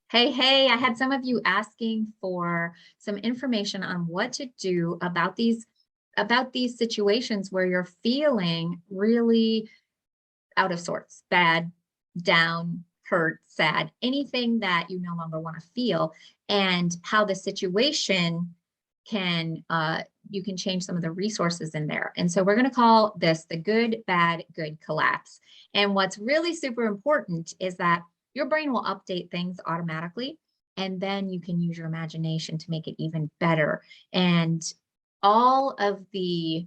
Hey, hey, I had some of you asking for some information on what to do about these situations where you're feeling really out of sorts, bad, down, hurt, sad, anything that you no longer want to feel, and how the situation can you can change some of the resources in there. And so we're going to call this the good, bad, good collapse. And what's really super important is that your brain will update things automatically, and then you can use your imagination to make it even better. And all of the,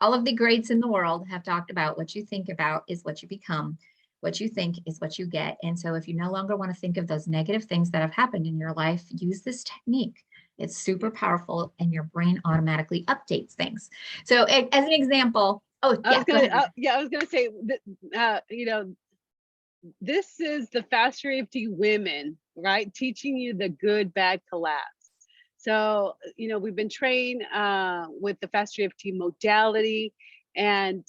all of the greats in the world have talked about what you think about is what you become. What you think is what you get. And so if you no longer want to think of those negative things that have happened in your life, use this technique. It's super powerful and your brain automatically updates things. So as an example, oh I yeah, was go gonna, ahead. Rita. yeah, I was gonna say, this is the Fast 350 women, right? Teaching you the good, bad collapse. So, we've been trained with the Fast 350 modality, and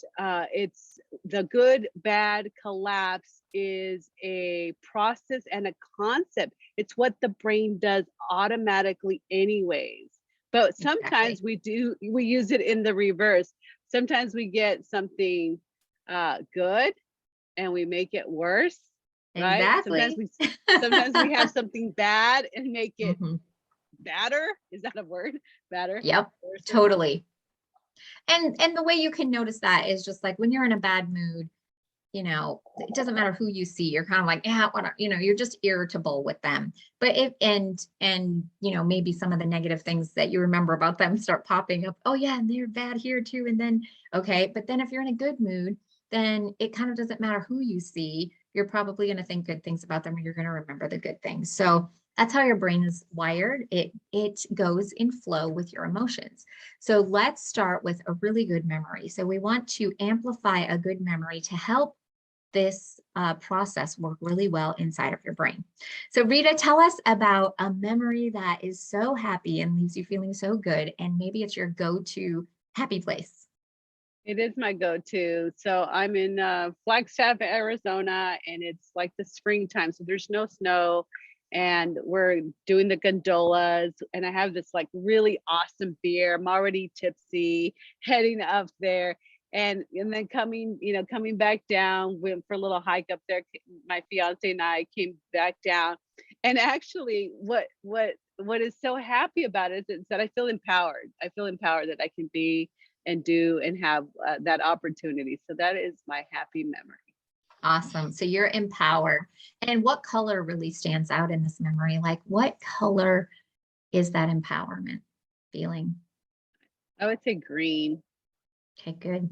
it's the good, bad collapse is a process and a concept. It's what the brain does automatically, anyways. But sometimes Exactly. we use it in the reverse. Sometimes we get something good and we make it worse, right? Exactly. Sometimes we have something bad and make it Mhm. badder. Is that a word? Badder? Yep, Worse? totally. And the way you can notice that is just like when you're in a bad mood, it doesn't matter who you see. You're kind of like, yeah, what, you're just irritable with them. But if, maybe some of the negative things that you remember about them start popping up. Oh yeah, and they're bad here too. And then, okay. But then if you're in a good mood, then it kind of doesn't matter who you see. You're probably going to think good things about them, or you're going to remember the good things. So that's how your brain is wired. It goes in flow with your emotions. So let's start with a really good memory. So we want to amplify a good memory to help this process work really well inside of your brain. So, Rita, tell us about a memory that is so happy and leaves you feeling so good, and maybe it's your go to happy place. It is my go-to. So I'm in Flagstaff, Arizona, and it's like the springtime. So there's no snow, and we're doing the gondolas. And I have this like really awesome beer. I'm already tipsy, heading up there, and then coming back down. Went for a little hike up there. My fiance and I came back down, and actually, what is so happy about it is that I feel empowered. I feel empowered that I can be and do and have that opportunity. So that is my happy memory. Awesome. So you're empowered. And what color really stands out in this memory? Like, what color is that empowerment feeling? I would say green. Okay, good.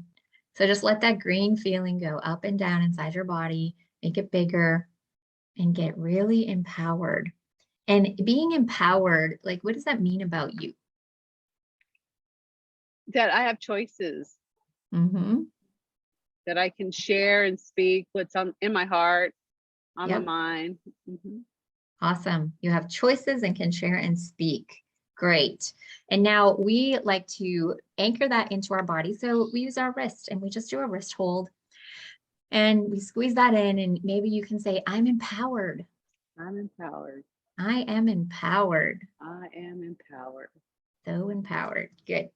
So just let that green feeling go up and down inside your body, make it bigger, and get really empowered. And being empowered, like, what does that mean about you? That I have choices, Hmm. that I can share and speak what's on in my heart, on my Yep. mind. Hmm. Awesome. You have choices and can share and speak. Great. And now we like to anchor that into our body. So we use our wrist and we just do a wrist hold and we squeeze that in. And maybe you can say, I'm empowered. I'm empowered. I am empowered. I am empowered. So empowered. Good.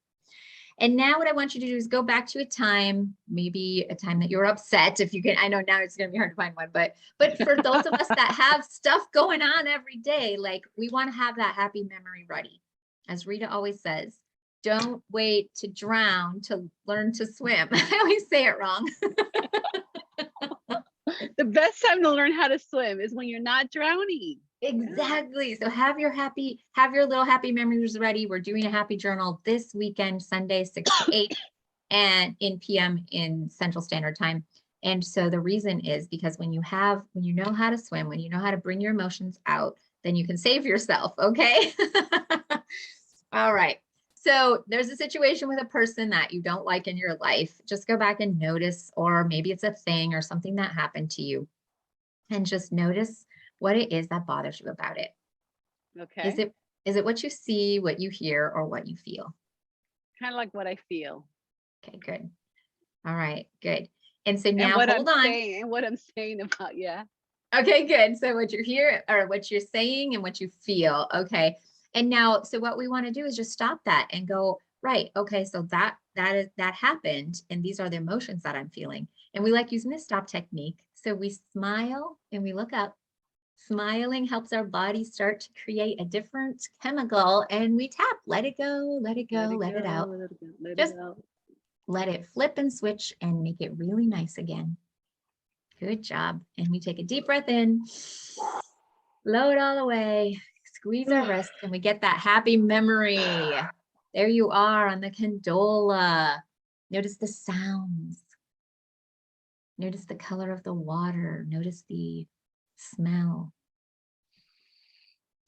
And now what I want you to do is go back to a time, maybe a time that you were upset. If you can, I know now it's going to be hard to find one, but for those of us that have stuff going on every day, like we want to have that happy memory ready. As Rita always says, don't wait to drown to learn to swim. I always say it wrong. The best time to learn how to swim is when you're not drowning. Yeah. Exactly. So have your little happy memories ready. We're doing a happy journal this weekend, Sunday, 6 to 8. And in PM in Central Standard Time. And so the reason is because when you know how to swim, when you know how to bring your emotions out, then you can save yourself. Okay. All right. So there's a situation with a person that you don't like in your life. Just go back and notice, or maybe it's a thing or something that happened to you, and just notice what it is that bothers you about it. Is Okay. it is it what you see, what you hear, or what you feel? Kind of like what I feel Okay, good. All right, good. And so and now what I'm hold on. saying and what I'm saying about, yeah. Okay, good. So what you're here or what you're saying and what you feel. Okay. And now, so what we want to do is just stop that and go, right. Okay. So that happened. And these are the emotions that I'm feeling. And we like using this stop technique. So we smile and we look up. Smiling helps our body start to create a different chemical and we tap, let it go, let it Let go, it let it go, out. let it go, let Just it out. let it flip and switch and make it really nice again. Good job. And we take a deep breath in, blow it all away, squeeze our wrist, and we get that happy memory. There you are on the gondola. Notice the sounds. Notice the color of the water. Notice the smell.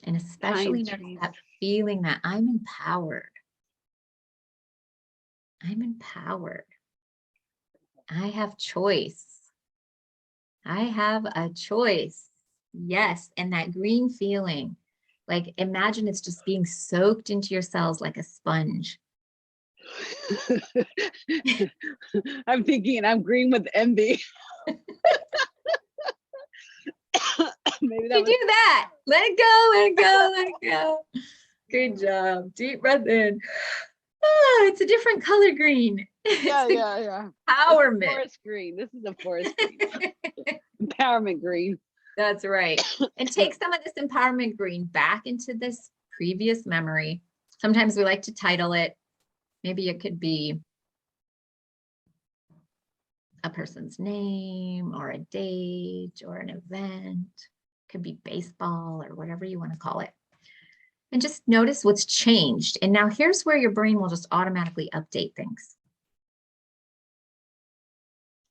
And especially Pine notice trees. that feeling that I'm empowered. I'm empowered. I have choice. I have a choice. Yes. And that green feeling, like imagine it's just being soaked into your cells like a sponge. I'm thinking I'm green with envy. Maybe that You was do that. Let it go, let it go, let it go. Good job. Deep breath in. Oh, it's a different color green. yeah, It's yeah. It's empowerment. forest green. This is a forest green. Empowerment green. That's right. And take some of this empowerment green back into this previous memory. Sometimes we like to title it. Maybe it could be a person's name or a date or an event. Could be baseball or whatever you want to call it. And just notice what's changed. And now here's where your brain will just automatically update things.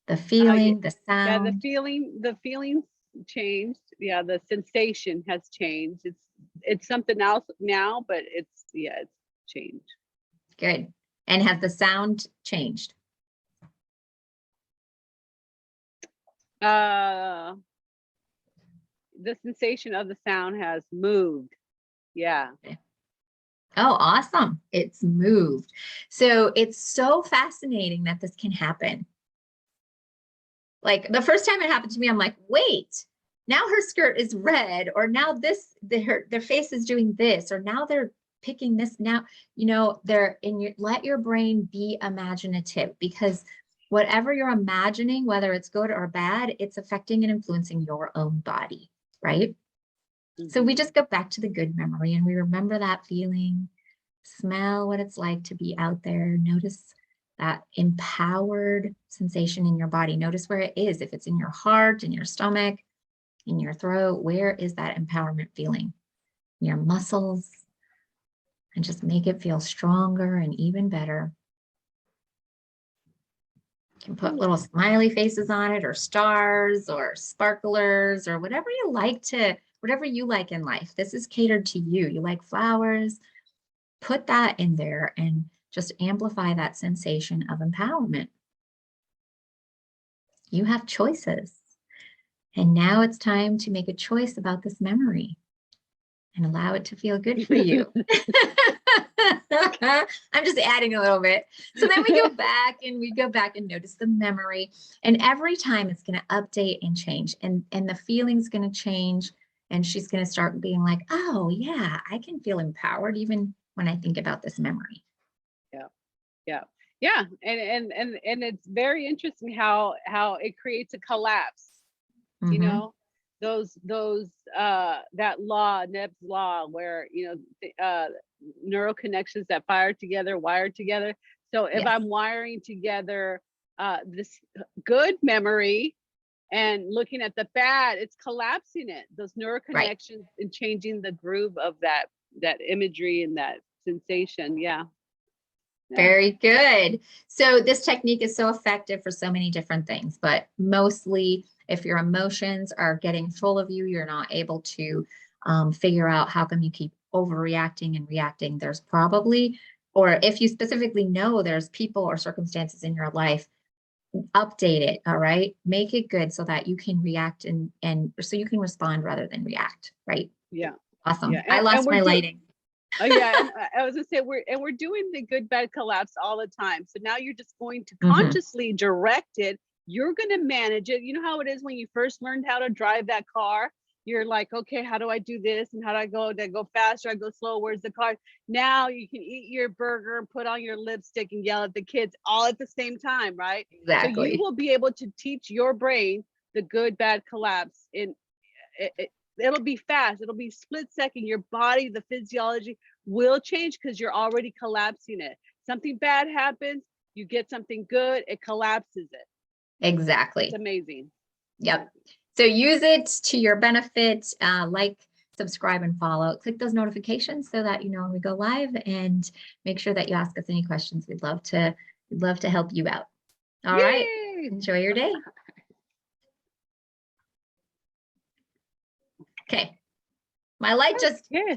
The feeling, the Yeah, the sound. feelings changed. Yeah, the sensation has changed. It's something else now, but it's changed. Good. And has the sound changed? The sensation of the sound has moved. Yeah. Oh, awesome. It's moved. So it's so fascinating that this can happen. Like the first time it happened to me, I'm like, wait, now her skirt is red, or now their face is doing this, or now they're picking this. Now, let your brain be imaginative because whatever you're imagining, whether it's good or bad, it's affecting and influencing your own body, right? So we just go back to the good memory and we remember that feeling, smell what it's like to be out there, notice that empowered sensation in your body. Notice where it is, if it's in your heart, in your stomach, in your throat, where is that empowerment feeling? In your muscles, and just make it feel stronger and even better. You can put little smiley faces on it or stars or sparklers or whatever you like in life. This is catered to you. You like flowers, put that in there and just amplify that sensation of empowerment. You have choices. And now it's time to make a choice about this memory and allow it to feel good for you. I'm just adding a little bit. So then we go back and notice the memory. And every time it's going to update and change. And the feeling's going to change. And she's going to start being like, oh, yeah, I can feel empowered even when I think about this memory. Yeah. And it's very interesting how it creates a collapse. Mm-hmm. You know, those that law, Nebb's law, where neural connections that wire together. So if I'm wiring together this good memory and looking at the bad, it's collapsing it, those neural connections, and changing the groove of that imagery and that sensation. Yeah. Very good. So this technique is so effective for so many different things, but mostly if your emotions are getting control of you, you're not able to figure out how come you keep overreacting and reacting. There's probably, or if you specifically know there's people or circumstances in your life, update it. All right. Make it good so that you can react and so you can respond rather than react. Right. Yeah. Awesome. Yeah. I lost my lighting. Yeah, and I was gonna say we're doing the good bad collapse all the time. So now you're just going to consciously direct it you're going to manage it. You know how it is when you first learned how to drive that car? You're like, okay, how do I do this? And how do I go? Do I go faster? I go slow? Where's the car? Now you can eat your burger and put on your lipstick and yell at the kids all at the same time, right? So you Exactly. will be able to teach your brain the good, bad collapse in it'll be fast. It'll be split second. Your body, the physiology will change because you're already collapsing it. Something bad happens, you get something good, it collapses it. Exactly. It's amazing. Yep. So use it to your benefit. Like, subscribe, and follow. Click those notifications so that you know when we go live, and make sure that you ask us any questions. We'd love to help you out. All right. Yay! Enjoy your day. Okay. My light just Yeah.